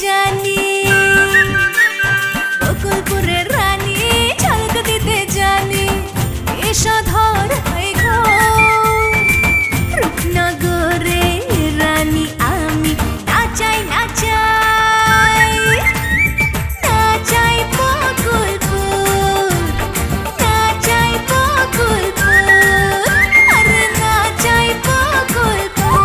জানি বকুলপুরের রানী ঝলক দিতে জানি এসো ধর রূপনগরে রানী আমি নাচাই নাচাই নাচাই বকুলপুর নাচাই বকুলপুর আরে নাচাই বকুলপুর।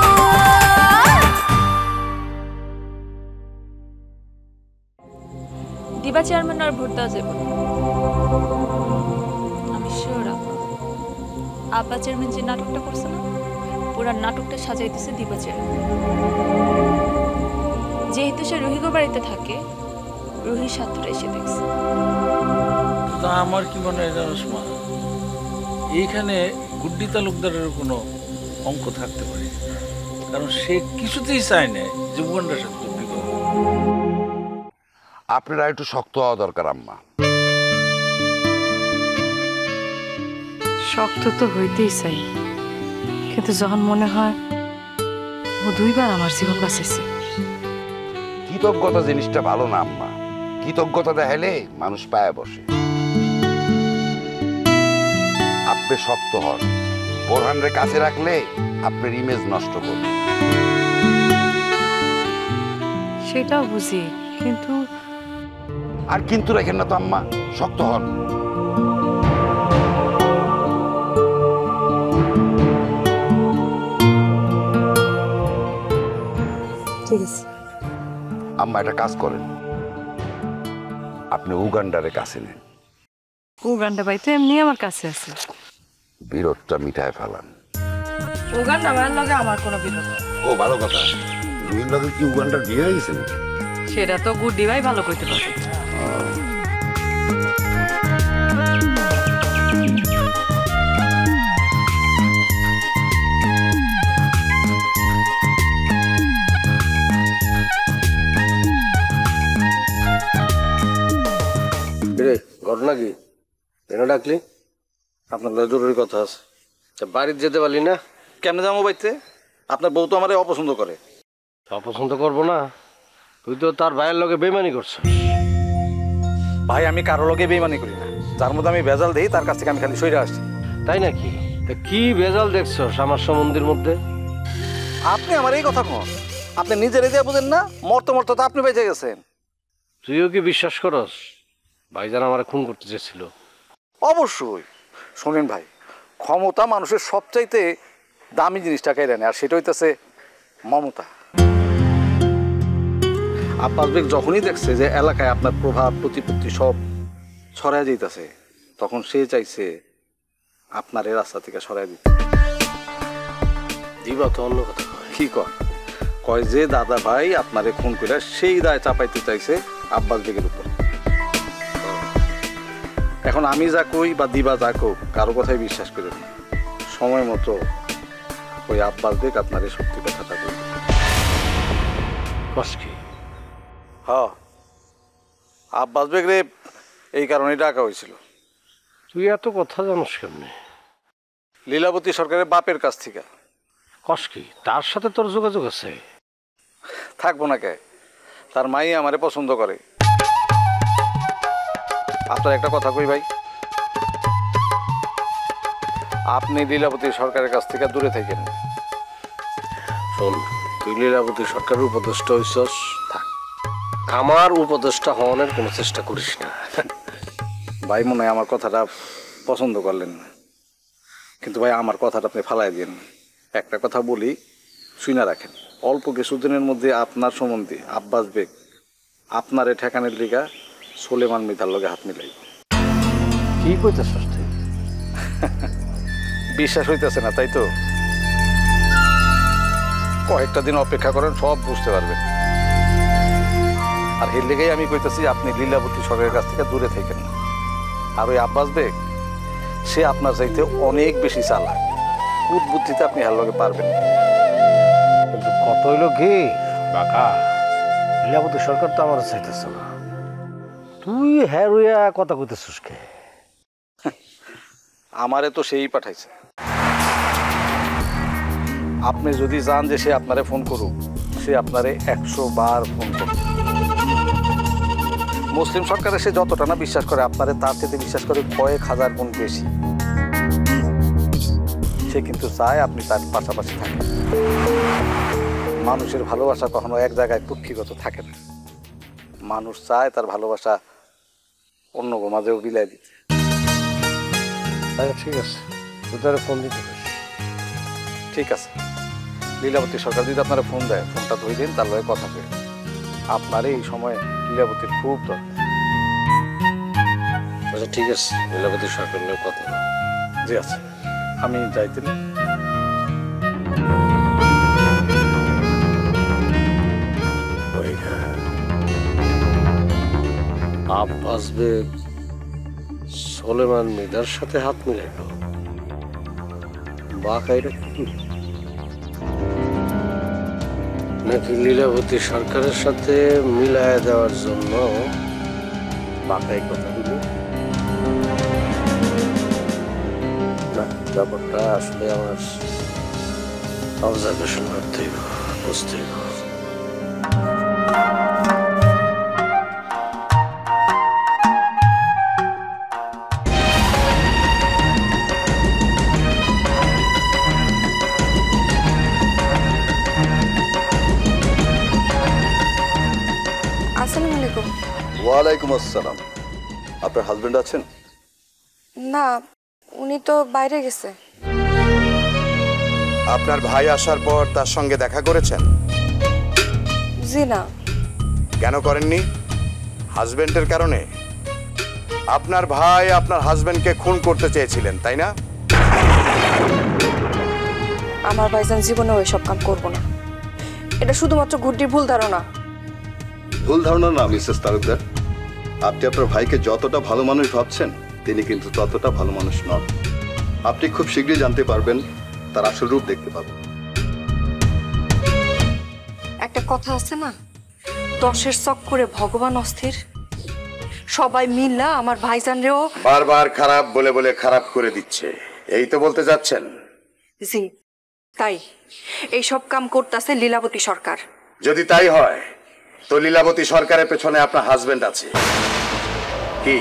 দিবা চেয়ারম্যান আর ভোট দেওয়া যাবে আমি শিওর আব্বা চেয়ারম্যান যে নাটকটা করছে না পুরা নাটকটা সাজাই দিছে দিবা চেয়ারম্যান। যেহেতু সে রুহিগো বাড়িতে থাকে রুহির সাথে এসে দেখছে। তা আমার কি মনে হয় জানোস মা, এইখানে গুড্ডি তালুকদারের কোনো অঙ্ক থাকতে পারে, কারণ সে কিছুতেই চায় না যে উগান্ডার সাথে বিবাহ। আপনারা একটু শক্ত হওয়া দরকার আম্মা। শক্ত তো হইতেই চাই, কিন্তু যখন মনে হয় ও দুইবার আমার জীবন বাঁচাইছে। কৃতজ্ঞতা জিনিসটা ভালো না আম্মা, কৃতজ্ঞতা দেখাইলে মানুষ পায়ে বসে। আপনি শক্ত হন, বোরহানরে কাছে রাখলে আপনার ইমেজ নষ্ট করবে। সেটাও বুঝি, কিন্তু আর কিন্তু রাখেন না তো আম্মা, শক্ত হন। ঠিক আছে আম্মা একটা কাজ করেন, আপনি উগান্ডারে কাছে নেন। উগান্ডা ভাই তো এমনি আমার কাছে আছে, বিরোধটা মিঠায় ফেলান। উগান্ডা ভাইয়ের লগে আমার কোনো বিরোধ নেই। ও ভালো কথা, রুহির লগে কি উগান্ডার বিয়ে হয়ে গেছে নাকি? সেটা তো গুড্ডি ভাই ভালো কইতে পারবে। ঘটনা কি কেন ডাকলি? আপনার জরুরি কথা আছে। বাড়িতে যেতে পারলি না? কেমনে যাবো বাড়িতে? আপনার বউ তো আমার অপছন্দ করে। অপছন্দ করবো না? তুই তো তার ভাইয়ের লগে বেইমানি করছিস। ভাই আমি কারো লগে বেইমানি করি না, যার মধ্যে আমি ভেজাল দেই তার কাছ থেকে আমি খালি সইরে আসছি। তাই নাকি? কি ভেজাল দেখছস আমার সম্বন্ধের মধ্যে? আপনি আমার এই কথা কন, আপনি নিজের দিয়ে বুঝেন না? মরতে মরতে তো আপনি বেঁচে গেছেন। তুইও কি বিশ্বাস করস ভাইজান আমার খুন করতে চেয়েছিল? অবশ্যই। শোনেন ভাই, ক্ষমতা মানুষের সবচাইতে দামি জিনিসটা কেড়ে নেয়, আর সেটা হইতেছে মমতা। আব্বাস বেগ যখনই দেখছে যে এলাকায় আপনার প্রভাব প্রতিপত্তি সব ছড়ায় যাইতেছে, তখন সে চাইছে আপনার এই রাস্তা থেকে সরাই দিতে। দিবা তো অন্য কথা কি কয় যে দাদা ভাই আপনারে খুন করে সেই দায় চাপাইতে চাইছে আব্বাস বেগের উপরে। এখন আমি যা কই বা দিবা যা কোক কারো কথাই বিশ্বাস করেন না, সময় মতো ওই আব্বাস বেগ আপনার এই সত্যি কথাটা বলবে। কষ্টি হ্যাঁ, আব্বাস বেগ রে এই কারণেই ডাকা হয়েছিল। তুই এত কথা জানিস কেমনে? লীলাবতী সরকারের বাপের কাছ থেকে। কষ্টি তার সাথে তোর যোগাযোগ আছে? থাকবো না কে, তার মাই আমারে পছন্দ করে। আপনার একটা কথা কই ভাই, আপনি লীলাবতী সরকারের কাছ থেকে দূরে থাকেন। শোন, তুই লীলাবতী সরকারের উপদেষ্টা হইছস, থাক। আমার উপদেষ্টা হওয়ার কোনো চেষ্টা করিস না। ভাই মনে হয় আমার কথাটা পছন্দ করলেন না, কিন্তু ভাই আমার কথাটা আপনি ফালাই দিন। একটা কথা বলি, শুনে রাখেন, অল্প কিছুদিনের মধ্যে আপনার সম্বন্ধে আব্বাস বেগ আপনার ঠেকানের লিগা সোলেমান মৃধার লগে হাত মিলাই। কি কইতেছস তুই? বিশ্বাস হইতেছে না তাই তো? কয়েকটা দিন অপেক্ষা করেন, সব বুঝতে পারবেন। আর এর লেগেই আমি কইতেছি আপনি লীলাবতী সরকারের কাছ থেকে দূরে থাকেন না। আর ওই আব্বাস বেগ সে আপনার চাইতে অনেক বেশি চালাক, বুদ্ধিতে আপনি হার লগে পারবেন। কিন্তু কত হইল কি বাকা, লীলাবতী সরকার তো আমার চাইতেছ না, তুই হ্যাঁ রইয়া কথা কইতেছিস কে? আমারে তো সেই পাঠাইছে। আপনি যদি চান যে সে আপনারে ফোন করুক, সে আপনারে 100 বার ফোন করুক। মুসলিম সরকারে সে যতটা না বিশ্বাস করে আপনারে তার থেকে বিশ্বাস করে কয়েক হাজার গুণ বেশি। সে কিন্তু চায় আপনি তার পাশাপাশি থাকেন। মানুষের ভালোবাসা কখনো এক জায়গায় কুক্ষিগত থাকে না। মানুষ চায় তার ভালোবাসা অন্য মাঝেও বিলাই দিতে। আচ্ছা ঠিক আছে, তুই তারা ফোন দিতে পারিস। ঠিক আছে, লীলাবতী সরকার যদি আপনারা ফোন দেয়, ফোনটা ধরে দিন, তার লগে কথা বলে। আপনার এই সময় লীলাবতীর খুব দরকার। আচ্ছা ঠিক আছে, লীলাবতী সরকার নিয়ে কথা বল। জি আছে, আমি যাইতে আব্বাস বেগ সোলেমান মৃধার সাথে হাত মিলাইল, বাকাইরা কি নাকি লীলাবতী সরকারের সাথে মিলায় দেওয়ার জন্য বাকাই কথা বলি? না, ব্যাপারটা আসলে আমার অবজারভেশন করতে হইব, বুঝতে হইব। আসসালামু আলাইকুম। ওয়ালাইকুম আসসালাম। আপনার হাজবেন্ড আছেন? না, উনি তো বাইরে গেছে। আপনার ভাই আসার পর তার সঙ্গে দেখা করেছেন? জি না। কেন করেননি? হাজবেন্ডের কারণে? আপনার ভাই আপনার হাজবেন্ডকে খুন করতে চেয়েছিলেন, তাই না? আমার ভাইজান জীবনে ওই সব কাম করবো না। এটা শুধুমাত্র গুড্ডির ভুল ধারণা। ভুল ধারণা না মিসেস তালুকদার, আপনি আপনার ভাইকে যতটা ভালো মানুষ ভাবছেন তিনি কিন্তু ততটা ভালো মানুষ নন। আপনি খুব শীঘ্রই জানতে পারবেন, তার আসল রূপ দেখতে পাবেন। একটা কথা আছে না, দশের চক্করে ভগবান অস্থির। সবাই মিল্লা আমার ভাইজানরেও বারবার খারাপ বলে বলে খারাপ করে দিচ্ছে, এই তো বলতে যাচ্ছেন? জি তাই, এই সব কাম করতেছে লীলাবতী সরকার। যদি তাই হয় তো লীলাবতী সরকারের পেছনে আপনার হাজবেন্ড আছে। কি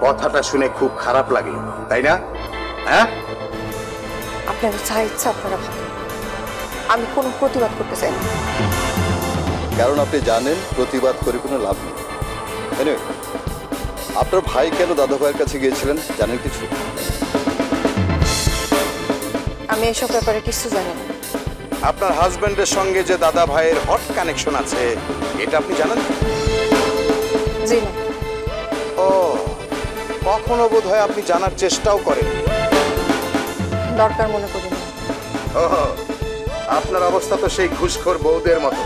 কথাটা শুনে খুব খারাপ লাগলো, তাই না? হ্যাঁ, আপনাদের যা ইচ্ছা আপনারা ভাবেন, আমি কোনো প্রতিবাদ করতে চাই না। কারণ আপনি জানেন প্রতিবাদ করে কোনো লাভ নেই। Anyway, আপনার ভাই কেন দাদা ভাইয়ের কাছে গিয়েছিলেন জানেন কিছু? আমি এসব ব্যাপারে কিছু জানি না। আপনার হাজবেন্ডের সঙ্গে যে দাদা ভাইয়ের হট কানেকশন আছে এটা আপনি জানেন? জি না। ও, কখনো বোধ হয় আপনি জানার চেষ্টাও করেন। দরকার মনে করি না। ও, আপনার অবস্থা তো সেই ঘুষখোর বউদের মতো।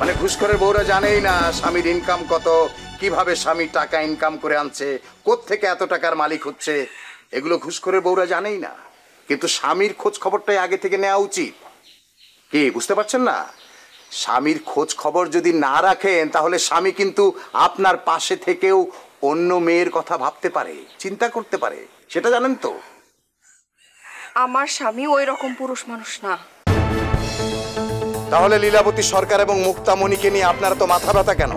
মানে ঘুষখোরের বউরা জানেই না স্বামীর ইনকাম কত, কিভাবে স্বামী টাকা ইনকাম করে আনছে, কোত্থেকে এত টাকার মালিক হচ্ছে, এগুলো ঘুষখোরের বউরা জানেই না। কিন্তু স্বামীর খোঁজ খবরটাই আগে থেকে নেওয়া উচিত। কি বুঝতে পারছেন না? স্বামীর খোঁজ খবর যদি না রাখেন তাহলে স্বামী কিন্তু আপনার পাশে থেকেও অন্য মেয়ের কথা ভাবতে পারে, চিন্তা করতে পারে, সেটা জানেন তো? আমার স্বামী ওই রকম পুরুষ মানুষ না। তাহলে লীলাবতী সরকার এবং মুক্তামণিকে নিয়ে আপনারা তো মাথা ব্যথা কেন?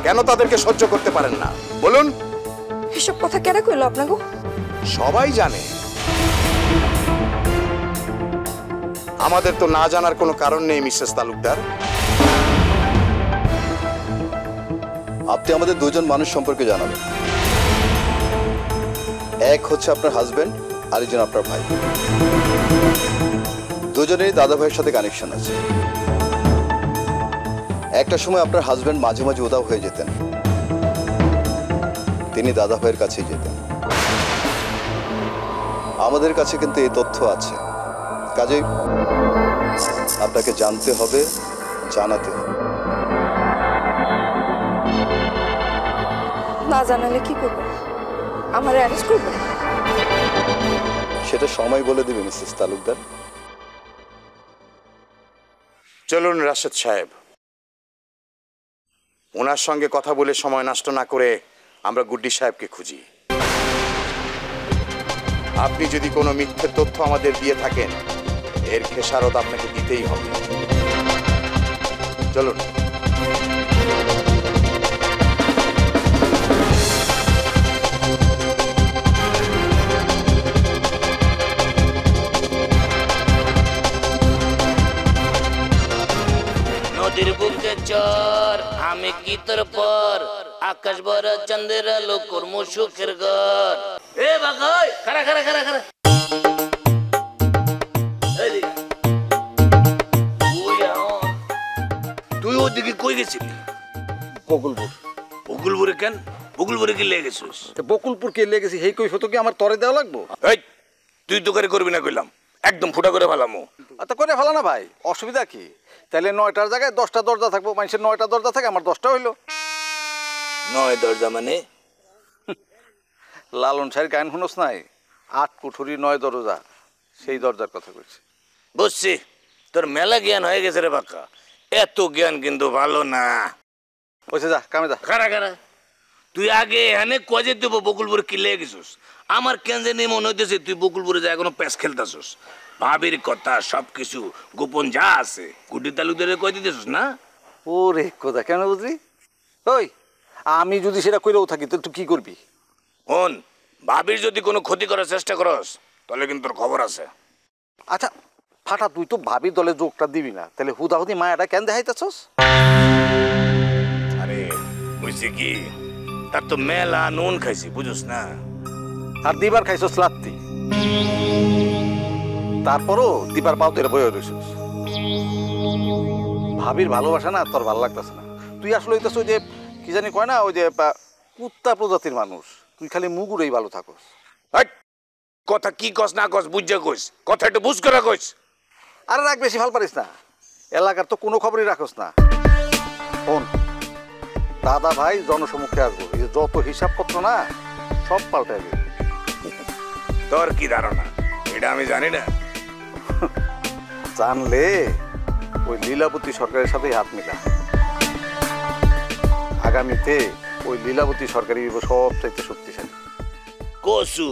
কেন তাদেরকে সহ্য করতে পারেন না বলুন? এসব কথা কেন কইলো আপনাকে? সবাই জানে। আমাদের তো না জানার কোনো কারণ নেই মিসেস তালুকদার। আপনি আমাদের দুজন মানুষ সম্পর্কে জানাবেন। এক হচ্ছে আপনার হাজবেন্ড, আরেকজন আপনার ভাই। দুজনেই দাদা ভাইয়ের সাথে কানেকশন আছে। একটা সময় আপনার হাজবেন্ড মাঝে মাঝে উধাও হয়ে যেতেন, তিনি দাদা ভাইয়ের কাছেই যেতেন। আমাদের কাছে কিন্তু এই তথ্য আছে, কাজেই আপনাকে জানতে হবে, জানাতে হবে। না জানালে কি করবো? আমার অ্যারেস্ট করবে? সেটা সময় বলে দিবে মিসেস তালুকদার। চলুন রাশেদ সাহেব, ওনার সঙ্গে কথা বলে সময় নষ্ট না করে আমরা গুড্ডি সাহেবকে খুঁজি। আপনি যদি কোনো মিথ্যে তথ্য আমাদের দিয়ে থাকেন এর খেসারত আপনাকে দিতেই হবে। চলুন। নদীর বুকে চর আমি কি তোর পর আকাশ ভরা চন্দ্রের আলো কর্ম সুখের ঘর এ বাগাই খারা খারা খারা খারা তুই ওদিকে কই গেছিলি? বকুলপুর। বকুলপুরে কেন? বকুলপুরে কি লেগে গেছিস? বকুলপুর কে লেগেছি সেই কৈফত কি আমার তরে দেওয়া লাগবো? এই তুই তো করে করবি না কইলাম, একদম ফুটা করে ফেলামো। আচ্ছা করে ফেলা না ভাই, অসুবিধা কি? তাহলে 9টার জায়গায় 10টা দরজা থাকবো, মানুষের 9টা দরজা থাকে, আমার 10টা হইলো। 9 দরজা মানে? লালন সাহের গান শুনোস নাই, 8 কুঠুরি 9 দরজা, সেই দরজার কথা কইছি। বুঝছি, তোর মেলা জ্ঞান হয়ে গেছে রে বাক্কা। এত জ্ঞান কিন্তু ভালো না। বসে যা, কামে যা। খারা খারা তুই আগে এখানে কজে দেব বকুলপুরে কি লেগে গেছিস? আমার কেন জানি মনে হইতেছে তুই বকুলপুরে যা এখনো প্যাস খেলতেছিস। ভাবির কথা সবকিছু গোপন যা আছে গুড্ডি তালুকদারে কই দিতেছিস না? ওরে কথা কেন বুঝলি? ওই আমি যদি সেটা কইরেও থাকি তাহলে তুই কি করবি? হন, ভাবির যদি কোনো ক্ষতি করার চেষ্টা করস তাহলে কিন্তু তোর খবর আছে। আচ্ছা ফাটা, তুই তো ভাবির দলে যোগটা দিবি না, তাহলে হুদাহুদি মায়াটা কেন দেখাইতেছস? আরে বুঝছি কি, তার তো মেলা নুন খাইছি বুঝছ না। আর দিবার খাইছস লাত্তি, তারপরও দিবার পাও তোর বয়ে রইছস। ভাবির ভালোবাসা না তোর ভালো লাগতেছে না। তুই আসলে হইতেছ ওই যে কি জানি কয় না, ওই যে কুত্তা প্রজাতির মানুষ, তুই খালি মুগুরেই ভালো থাকস। কথা কি কস না কস বুঝা কইস, কথা একটু বুঝ করে কইস। আরে রাখ, বেশি ভাল পারিস না, এলাকার তো কোনো খবরই রাখস না। শোন, দাদা ভাই জনসমুখে আসবো, এই যে যত হিসাবপত্র না সব পাল্টাই দেবে। তোর কি ধারণা এটা আমি জানি না? জানলে ওই লীলাবতী সরকারের সাথেই হাত মিলা। আগামীতে ওই লীলাবতী সরকারই সবচাইতে শক্তিশালী। কসু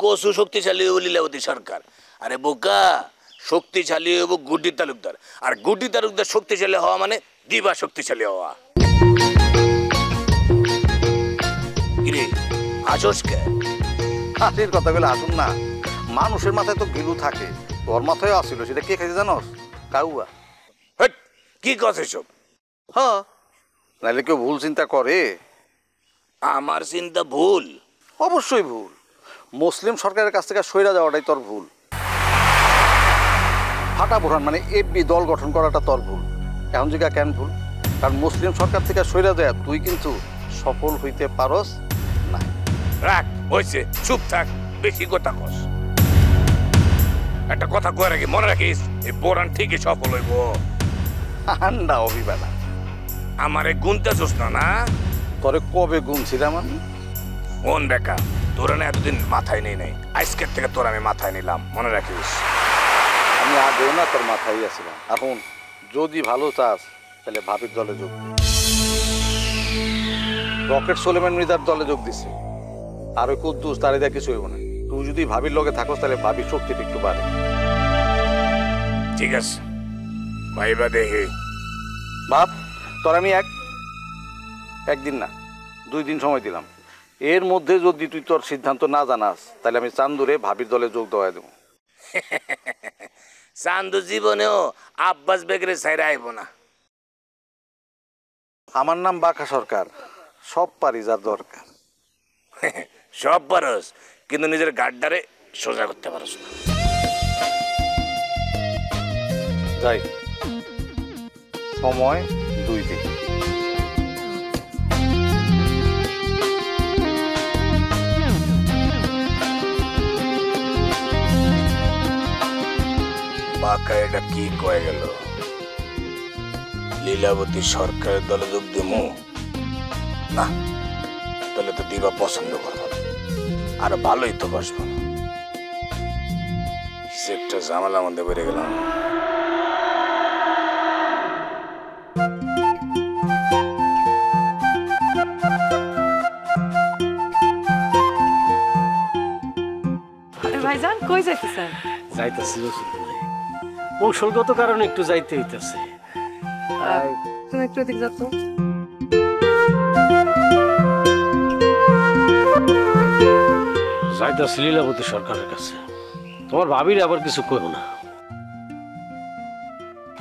কসু শক্তিশালী হইব লীলাবতী সরকার? আরে বোকা, শক্তিশালী হইব গুড্ডি তালুকদার। আর গুড্ডি তালুকদার শক্তিশালী হওয়া মানে দিবা শক্তিশালী হওয়া। কিরে হাসোস কে? হাসির কথা বলে আসুন না, মানুষের মাথায় তো গিলু থাকে, তোর মাথায় আসছিল, সেটা কে খাইছে জানোস? কাউয়া। কি কথা সব? হ্যাঁ, নাহলে কেউ ভুল চিন্তা করে? আমার চিন্তা ভুল? অবশ্যই ভুল। মুসলিম সরকারের কাছ থেকে সইরা যাওয়াটাই তোর ভুল। ফাটা বুরহান মানে এফবি দল গঠন করাটা তোর ভুল। এখন জিগা কেন ভুল? কারণ মুসলিম সরকার থেকে সইরা যায় তুই কিন্তু সফল হইতে পারস না। রাখ, হইছে, চুপ থাক, বেশি কথা কস। একটা কথা কয়ে রাখি, মনে রাখিস, এই বোরান ঠিকই সফল হইব। আন্ডা অভিবাদা আমারে গুনতেছস না? না তোরে কবে গুনছিলাম আমি? মন বেকা, তোরা না এতদিন মাথায় নেই নাই, আজকের থেকে তোর আমি মাথায় নিলাম, মনে রাখিস। আমি আগেও না তোর মাথায় আসছিলাম। এখন যদি ভালো চাস তাহলে ভাবির দলে যোগ। রকেট সোলেমান মৃদার দলে যোগ দিছে, আর ওই কুদ্দুস তারে দেয়া কিছু হইব না। তুই যদি ভাবির লগে থাকস তাহলে ভাবির শক্তিটা একটু বাড়ে। ঠিক আছে, ভাইবা দেখি। ভাব, তোর আমি একদিন না 2 দিন সময় দিলাম, এর মধ্যে যদি তুই তোর সিদ্ধান্ত না জানাস তাহলে আমি চান্দুরে ভাবির দলে যোগ দেওয়া দেবো। চান্দু জীবনেও আব্বাস বেগরে সাইরা আইব না। আমার নাম বাঁকা সরকার, সব পারি যার দরকার। সব পারস, কিন্তু নিজের গাড্ডারে সোজা করতে পারস না। যাই, সময় 2 দিন। বাঁকা এটা কি কয়ে গেল? লীলাবতী সরকারের দলে যোগ দেবো না, তাহলে তো দিবা পছন্দ করবো না, আর ভালোই তো বসবো না। একটা ঝামেলার মধ্যে বেড়ে গেলাম। ভাইজান কই যাইতেছেন? যাইতেছি কৌশলগত কারণে একটু যাইতে হইতেছে। তুমি একটু এদিকে যাচ্ছ। যাইতাছি লীলাবতী সরকারের কাছে। তোমার ভাবির আবার কিছু করো না,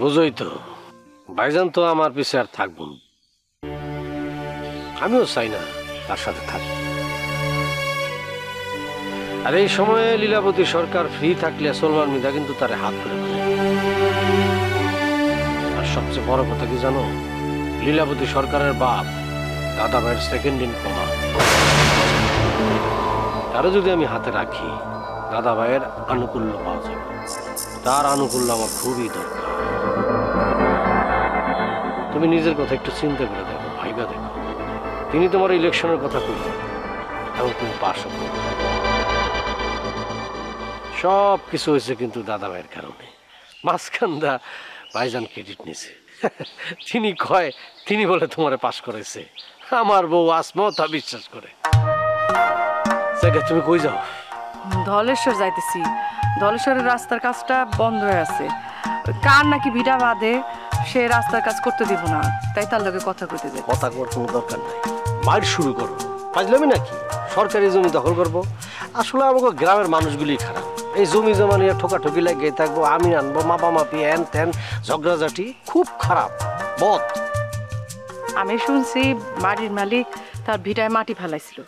বুঝোই তো ভাইজান তো আমার পিছে আর থাকবো না, আমিও চাই না তার সাথে থাকবো। আর এই সময়ে লীলাবতী সরকার ফ্রি থাকলে সলমান মিদা কিন্তু তারে হাত করে ফেলে। আর সবচেয়ে বড় কথা কি জানো, লীলাবতী সরকারের বাপ দাদা ভাইয়ের সেকেন্ড ইন কমান্ড, তারও যদি আমি হাতে রাখি দাদা ভাইয়ের আনুকূল্য পাওয়া যাবে। তার আনুকূল্য আমার খুবই দরকার। তুমি নিজের কথা একটু চিন্তা করে দেখো, ভাইবা দেখো, তিনি তোমার ইলেকশনের কথা কইলেন এবং তুমি পাশও করবে। সব কিছু হয়েছে কিন্তু দাদা ভাইয়ের কারণে। মাঝখানদা ভাইজান ক্রেডিট নিছে, তিনি কয় তিনি বলে তোমারে পাশ করেছে। আমার বউ আসমাও তা বিশ্বাস করে। তুমি কই যাও? ধলেশ্বর যাইতেছি। ধলেশ্বরের রাস্তার কাজটা বন্ধ হয়ে আছে, কার নাকি ভিড়া বাঁধে, সে রাস্তার কাজ করতে দিব না, তাই তার লগে কথা কইতে যাই। কথা কর কোনো দরকার নাই, মার শুরু করো। পাজলামি নাকি সরকারি জমি দখল করবো? আসলে আমাকে গ্রামের মানুষগুলি খারাপ। এই জমি জমা নিয়ে ঠোকাঠুকি লাগিয়ে থাকবো, আমি আনবো, মাপামাপি, হ্যান ত্যান, ঝগড়াঝাটি, খুব খারাপ বদ। আমি শুনছি বাড়ির মালিক তার ভিটায় মাটি ফেলাইছিল,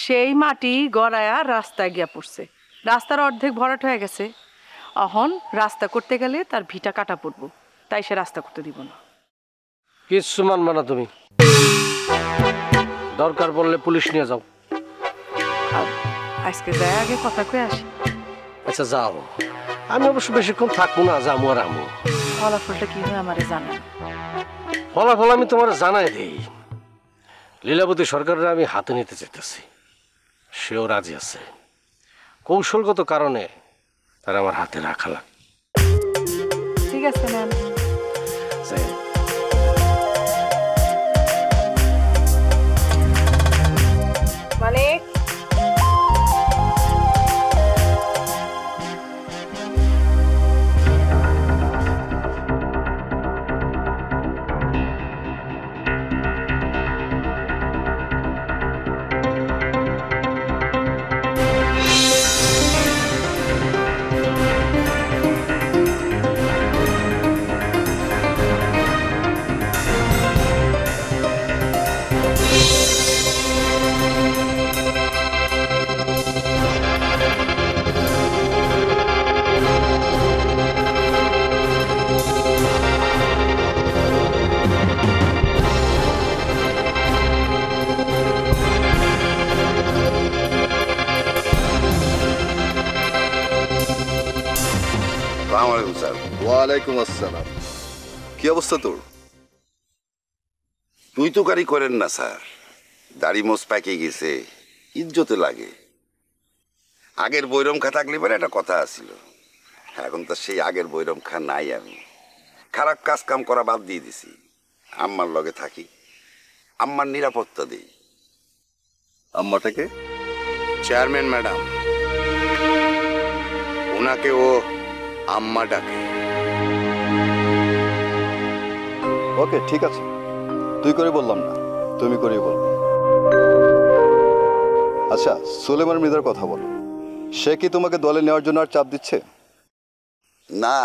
সেই মাটি গড়ায়া রাস্তায় গিয়া পড়ছে, রাস্তার অর্ধেক ভরাট হয়ে গেছে। এখন রাস্তা করতে গেলে তার ভিটা কাটা পড়বো, তাই সে রাস্তা করতে দিব না। কিচ্ছু মানবা না তুমি, দরকার পড়লে পুলিশ নিয়ে যাও। আজকে যাই আগে কথা কয়ে আসি। আচ্ছা যাও, আমি অবশ্য বেশিক্ষণ থাকবো না, যাবো আর আমো। ফলাফলটা কি হয় আমারে জানান। ফলাফল আমি তোমার জানাই দেই। লীলাবতী সরকারের আমি হাতে নিতে চাইতেছি, সেও রাজি আছে। কৌশলগত কারণে তার আমার হাতে রাখা লাগে। ঠিক আছে ম্যাম। মালিক, ওয়ালাইকুম আসসালাম। কি অবস্থা তোর? তুই তো গাড়ি করেন না স্যার, দাড়ি মোজ পাকে গেছে, ইজ্জতে লাগে। আগের বৈরম খা থাকলে পরে একটা কথা আছিল, এখন তো সেই আগের বৈরম খা নাই। আমি খারাপ কাজ কাম করা বাদ দিয়ে দিছি, আম্মার লগে থাকি, আম্মার নিরাপত্তা দিই। আম্মাটাকে চেয়ারম্যান ম্যাডাম, ওনাকে ও আম্মা ডাকে। ওকে ঠিক আছে, তুই করে বললাম না, তুমি করেই বলবো। আচ্ছা সুলেমান মৃধার কথা বলো, সে কি তোমাকে দলে নেওয়ার জন্য আর চাপ দিচ্ছে? না,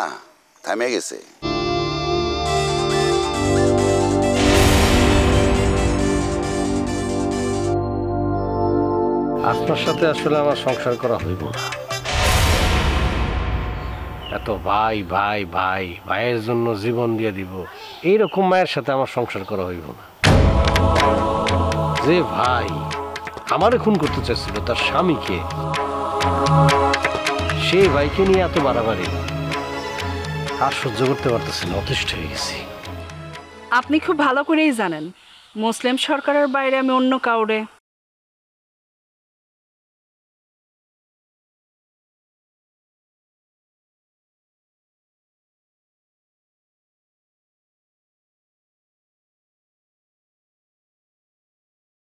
থামে গেছে। আপনার সাথে আসলে আমার সংসার করা হইব না। এত ভাই ভাই ভাই ভাইয়ের জন্য জীবন দিয়ে দিব, এইরকম মায়ের সাথে আমার সংসার করা হইব না। যে ভাই আমারে খুন করতে চাইছিল তার স্বামীকে, সেই ভাইকে নিয়ে এত বাড়াবাড়ি আর সহ্য করতে পারতেছি না, অতিষ্ঠ হয়ে গেছি। আপনি খুব ভালো করেই জানেন মুসলিম সরকারের বাইরে আমি অন্য কাউরে